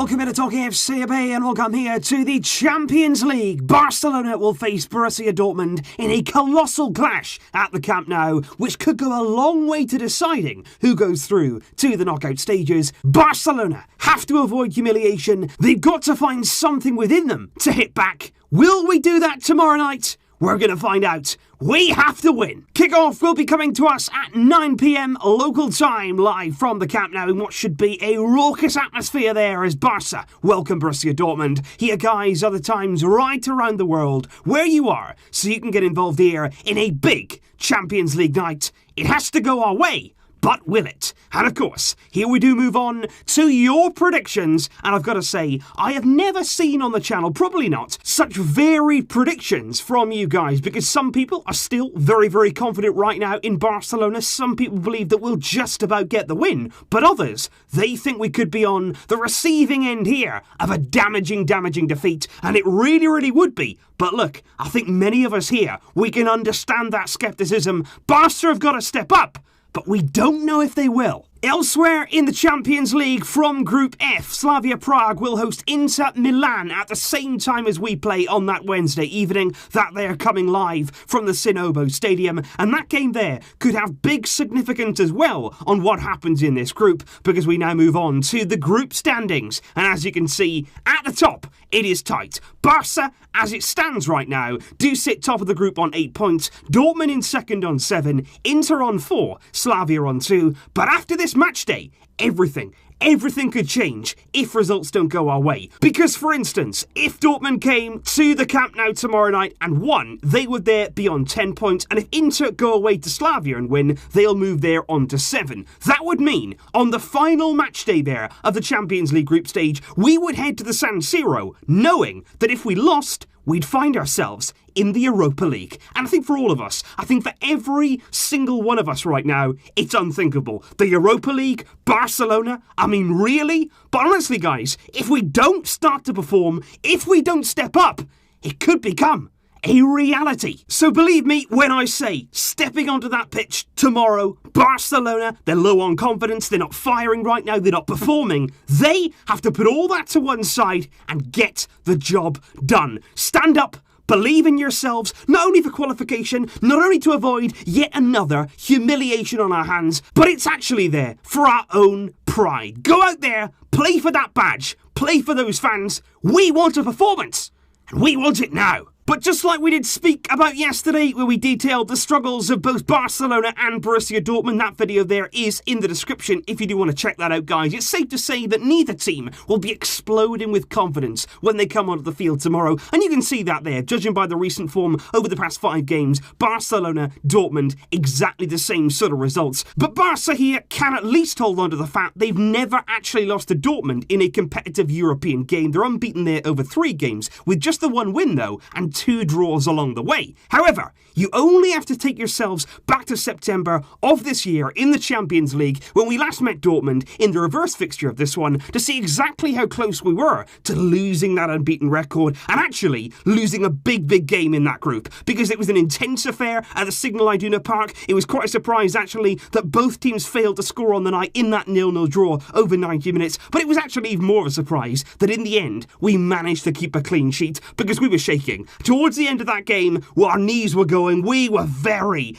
Welcome to Talking FC and welcome here to the Champions League. Barcelona will face Borussia Dortmund in a colossal clash at the Camp Nou, which could go a long way to deciding who goes through to the knockout stages. Barcelona have to avoid humiliation. They've got to find something within them to hit back. Will we do that tomorrow night? We're going to find out. We have to win. Kickoff will be coming to us at 9 p.m. local time, live from the Camp Nou in what should be a raucous atmosphere there as Barca welcome Borussia Dortmund. Here, guys, other times right around the world where you are, so you can get involved here in a big Champions League night. It has to go our way. But will it? And of course, here we do move on to your predictions. And I've got to say, I have never seen on the channel, probably not, such varied predictions from you guys. Because some people are still very, very confident right now in Barcelona. Some people believe that we'll just about get the win. But others, they think we could be on the receiving end here of a damaging defeat. And it really, really would be. But look, I think many of us here, we can understand that scepticism. Barca have got to step up. But we don't know if they will. Elsewhere in the Champions League from Group F, Slavia Prague will host Inter Milan at the same time as we play on that Wednesday evening that they're coming live from the Sinobo Stadium. And that game there could have big significance as well on what happens in this group, because we now move on to the group standings. And as you can see, at the top, it is tight. Barca, as it stands right now, do sit top of the group on 8 points. Dortmund in second on 7. Inter on 4. Slavia on 2. But after this match day, everything could change if results don't go our way. Because, for instance, if Dortmund came to the Camp Nou tomorrow night and won, they would there be on 10 points. And if Inter go away to Slavia and win, they'll move there on to 7. That would mean, on the final match day there of the Champions League group stage, we would head to the San Siro, knowing that if we lost, we'd find ourselves in the Europa League. And I think for all of us, I think for every single one of us right now, it's unthinkable. The Europa League, Barcelona, I mean, really? But honestly, guys, if we don't start to perform, if we don't step up, it could become a reality. So believe me when I say, stepping onto that pitch tomorrow, Barcelona, they're low on confidence, they're not firing right now, they're not performing. They have to put all that to one side and get the job done. Stand up, believe in yourselves, not only for qualification, not only to avoid yet another humiliation on our hands, but it's actually there for our own pride. Go out there, play for that badge, play for those fans. We want a performance, and we want it now. But just like we did speak about yesterday, where we detailed the struggles of both Barcelona and Borussia Dortmund, that video there is in the description if you do want to check that out, guys. It's safe to say that neither team will be exploding with confidence when they come onto the field tomorrow. And you can see that there, judging by the recent form over the past 5 games. Barcelona, Dortmund, exactly the same sort of results. But Barca here can at least hold on to the fact they've never actually lost to Dortmund in a competitive European game. They're unbeaten there over 3 games, with just the 1 win though, and 2 draws along the way. However, you only have to take yourselves back to September of this year in the Champions League, when we last met Dortmund in the reverse fixture of this one, to see exactly how close we were to losing that unbeaten record and actually losing a big game in that group, because it was an intense affair at the Signal Iduna Park. It was quite a surprise actually that both teams failed to score on the night in that 0-0 draw over 90 minutes, but it was actually even more of a surprise that in the end we managed to keep a clean sheet, because we were shaking. Towards the end of that game, well, our knees were going. We were very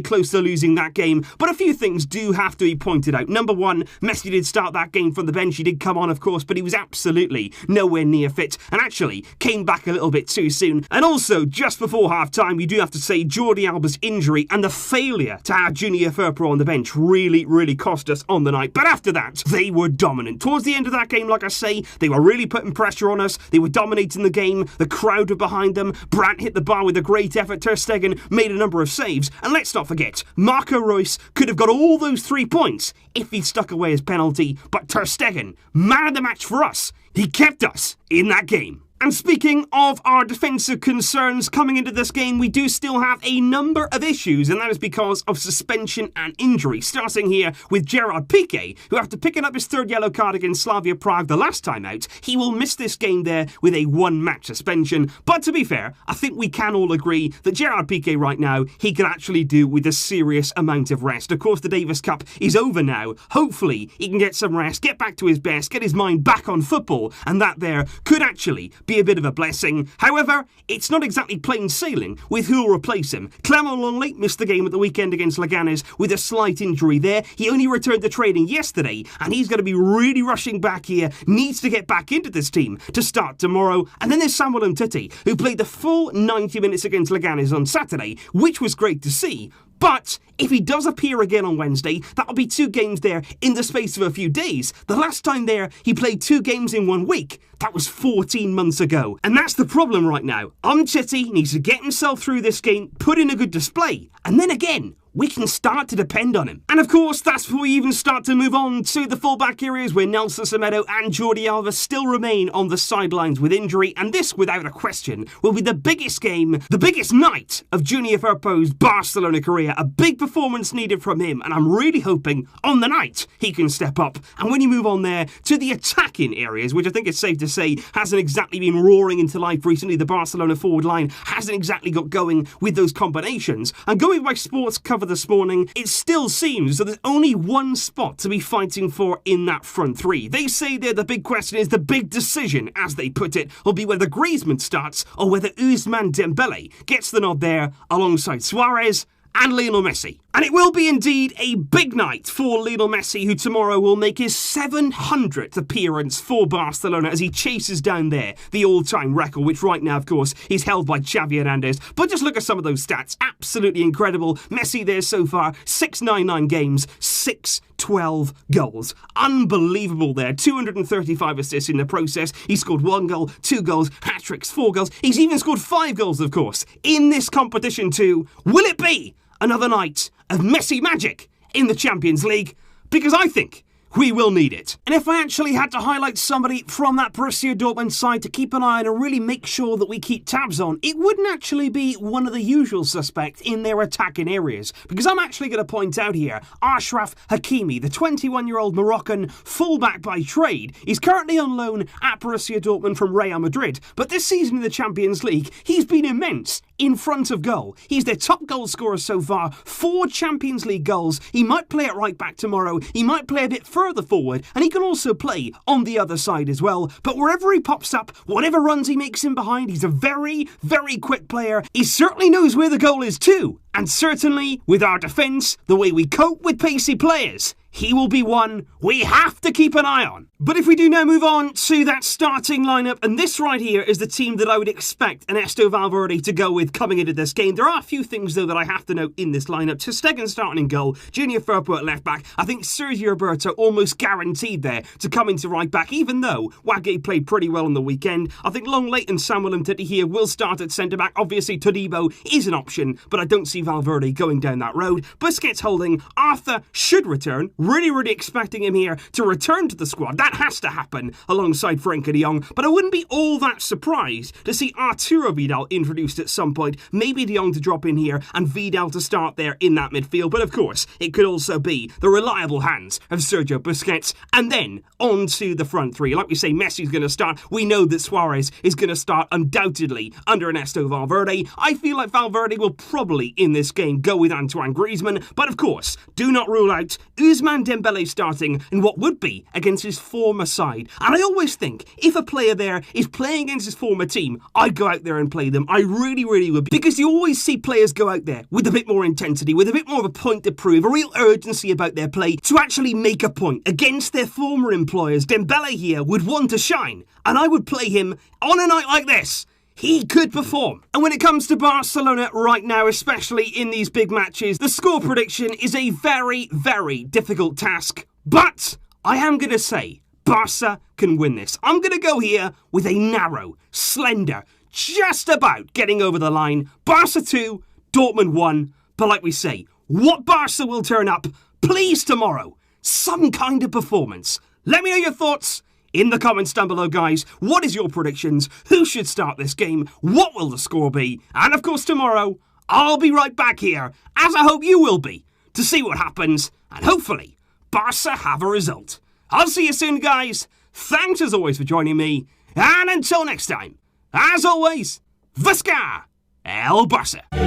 close to losing that game. But a few things do have to be pointed out. Number 1, Messi did start that game from the bench. He did come on, of course, but he was absolutely nowhere near fit and actually came back a little bit too soon. And also, just before half-time, you do have to say Jordi Alba's injury and the failure to have Junior Firpo on the bench really cost us on the night. But after that, they were dominant. Towards the end of that game, like I say, they were really putting pressure on us. They were dominating the game. The crowd were behind them. Brandt hit the bar with a great effort. Ter Stegen made a number of saves. And let's not forget, Marco Reus could have got all those 3 points if he'd stuck away his penalty. But Ter Stegen, man of the match for us. He kept us in that game. And speaking of our defensive concerns coming into this game, we do still have a number of issues, and that is because of suspension and injury. Starting here with Gerard Piqué, who after picking up his third yellow card against Slavia Prague the last time out, he will miss this game there with a one-match suspension. But to be fair, I think we can all agree that Gerard Piqué right now, he could actually do with a serious amount of rest. Of course, the Davis Cup is over now. Hopefully, he can get some rest, get back to his best, get his mind back on football, and that there could actually be a bit of a blessing. However, it's not exactly plain sailing with who will replace him. Clement Lenglet missed the game at the weekend against Leganés with a slight injury there. He only returned to training yesterday, and he's going to be really rushing back here, needs to get back into this team to start tomorrow. And then there's Samuel Umtiti, who played the full 90 minutes against Leganés on Saturday, which was great to see. But if he does appear again on Wednesday, that'll be 2 games there in the space of a few days. The last time there, he played 2 games in 1 week. That was 14 months ago. And that's the problem right now. Umtiti needs to get himself through this game, put in a good display, and then again, we can start to depend on him. And of course, that's before we even start to move on to the fullback areas where Nelson Semedo and Jordi Alba still remain on the sidelines with injury. And this, without a question, will be the biggest game, the biggest night of Junior Firpo's Barcelona career. A big performance needed from him. And I'm really hoping on the night he can step up. And when you move on there to the attacking areas, which I think it's safe to say hasn't exactly been roaring into life recently, the Barcelona forward line hasn't exactly got going with those combinations. And going by sports cover this morning, it still seems that there's only one spot to be fighting for in that front 3. They say there the big question is the big decision, as they put it, will be whether Griezmann starts or whether Ousmane Dembele gets the nod there alongside Suarez and Lionel Messi. And it will be indeed a big night for Lionel Messi, who tomorrow will make his 700th appearance for Barcelona as he chases down there the all-time record, which right now, of course, is held by Xavi Hernandez. But just look at some of those stats. Absolutely incredible. Messi there so far, 699 games, 612 goals. Unbelievable there. 235 assists in the process. He scored 1 goal, 2 goals, hat-tricks, 4 goals. He's even scored 5 goals, of course, in this competition too. Will it be another night of Messi magic in the Champions League? Because I think we will need it. And if I actually had to highlight somebody from that Borussia Dortmund side to keep an eye on and really make sure that we keep tabs on, it wouldn't actually be one of the usual suspects in their attacking areas. Because I'm actually going to point out here, Achraf Hakimi, the 21-year-old Moroccan fullback by trade, is currently on loan at Borussia Dortmund from Real Madrid. But this season in the Champions League, he's been immense in front of goal. He's their top goal scorer so far, 4 Champions League goals. He might play at right back tomorrow. He might play a bit further forward, and he can also play on the other side as well. But wherever he pops up, whatever runs he makes in behind, he's a very, very quick player. He certainly knows where the goal is too. And certainly, with our defence, the way we cope with pacey players, he will be one we have to keep an eye on. But if we do now move on to that starting lineup, and this right here is the team that I would expect Ernesto Valverde to go with coming into this game. There are a few things, though, that I have to note in this lineup. Ter Stegen starting in goal, Junior Firpo at left back. I think Sergio Roberto almost guaranteed there to come into right back, even though Wagué played pretty well on the weekend. I think Lenglet and Samuel Umtiti here will start at centre back. Obviously, Todibo is an option, but I don't see Valverde going down that road. Busquets holding. Arthur should return. Really expecting him here to return to the squad. That has to happen alongside Frenkie de Jong, but I wouldn't be all that surprised to see Arturo Vidal introduced at some point. Maybe de Jong to drop in here and Vidal to start there in that midfield. But of course, it could also be the reliable hands of Sergio Busquets. And then on to the front 3. Like we say, Messi's going to start. We know that Suarez is going to start undoubtedly under Ernesto Valverde. I feel like Valverde will probably in this game go with Antoine Griezmann. But of course, do not rule out Ousmane Dembele starting in what would be against his former side. And I always think if a player there is playing against his former team, I'd go out there and play them. I really would. Because you always see players go out there with a bit more intensity, with a bit more of a point to prove, a real urgency about their play to actually make a point against their former employers. Dembele here would want to shine, and I would play him on a night like this. He could perform. And when it comes to Barcelona right now, especially in these big matches, the score prediction is a very, very difficult task. But I am going to say Barca can win this. I'm going to go here with a narrow, slender, just about getting over the line. Barca 2, Dortmund 1. But like we say, what Barca will turn up, please tomorrow? Some kind of performance. Let me know your thoughts in the comments down below, guys. What is your predictions? Who should start this game? What will the score be? And of course, tomorrow, I'll be right back here, as I hope you will be, to see what happens, and hopefully, Barca have a result. I'll see you soon, guys. Thanks as always for joining me, and until next time, as always, Visca El Barça.